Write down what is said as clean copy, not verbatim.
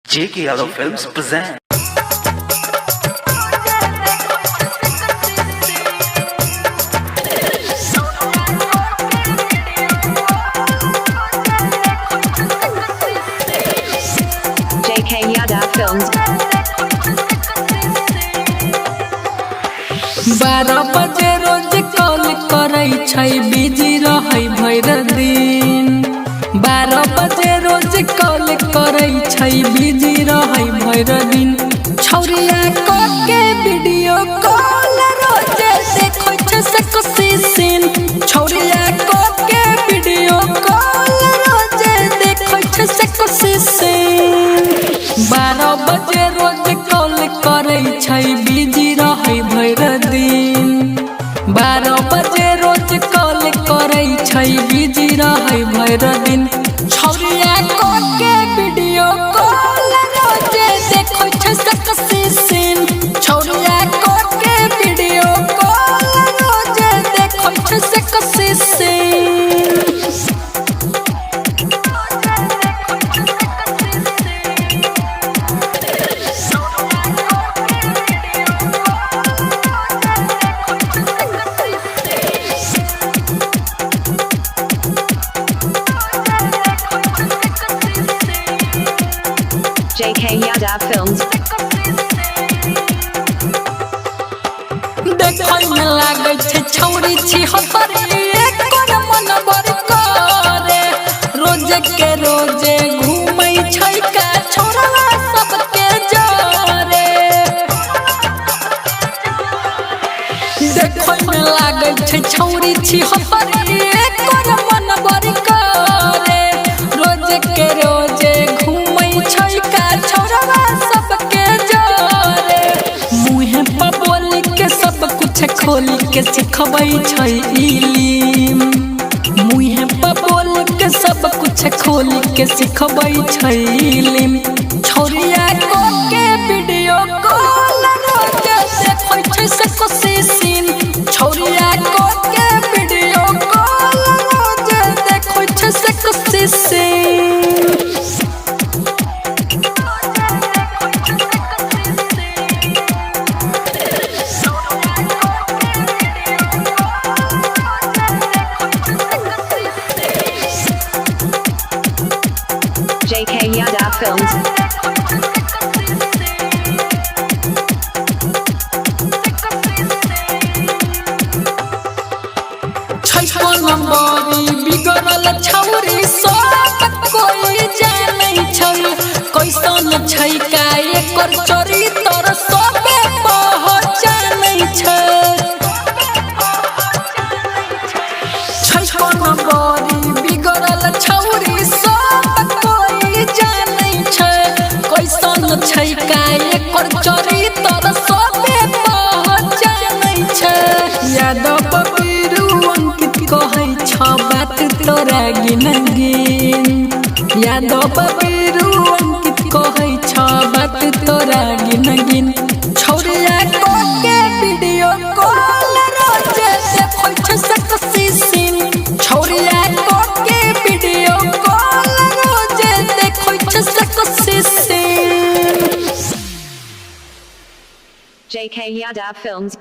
JK Yadav Films present. JK Yadav Films. 12 बजे रोज call करै छै बिजी रहै भैर दिन 12 बजे रोज कॉल करै छै बिजी रहै भैर दिन छौरिया क के वीडियो कॉल रोज देखै छै सेक्सी सीन छौरिया क के वीडियो कॉल रोज देखै छै सेक्सी सीन 12 बजे रोज कॉल करै छै बिजी रहै भैर दिन 12 बजे रोज कॉल करै छै बिजी रहै भैर दिन छौरिया क के वीडियो कॉल रोज देखै छै सेक्सी सीन छौरिया क के वीडियो कॉल रोज देखै छै sexy scene JK Yadav Films. देखै में लागै छै छौरी छी हतरी एकर मन बड़ करे रोज के रोजे घूमै छै का छोरा सबके जरे देखै में लागै छै छौरी छी हतरी एकर मन बड़ करे रोज के रोजे घूमै छै का छोरा सबके जरे मुँह पर बोली के सब कुछ खोली के सिखबै छै इलिम मुँह पर बोली के सब कुछ खोली के सिखबै छै इलिम छौरिया को के वीडियो कॉल रोज देखै छै सेक्सी सीन छौरिया को के वीडियो कॉल रोज देखै छै sexy scene JK Yadav Films. नंबरी बिगड़ल छौरी सब कोई जानै छै कैसन छै का एकर चरित्र सबे पहचानै छै नंबरी बिगड़ल छौरी सब कोई जानै छै कैसन छै का एकर चरित्र सबे पहचानै छै यादव कहै छ बात तोरा गिन गिन यादव बीरू अंकित कहै छ बात तोरा गिन गिन छौरिया क के वीडियो कॉल रोज देखै छै सेक्सी सीन छौरिया क के वीडियो कॉल रोज देखै छै sexy scene JK Yadav Films.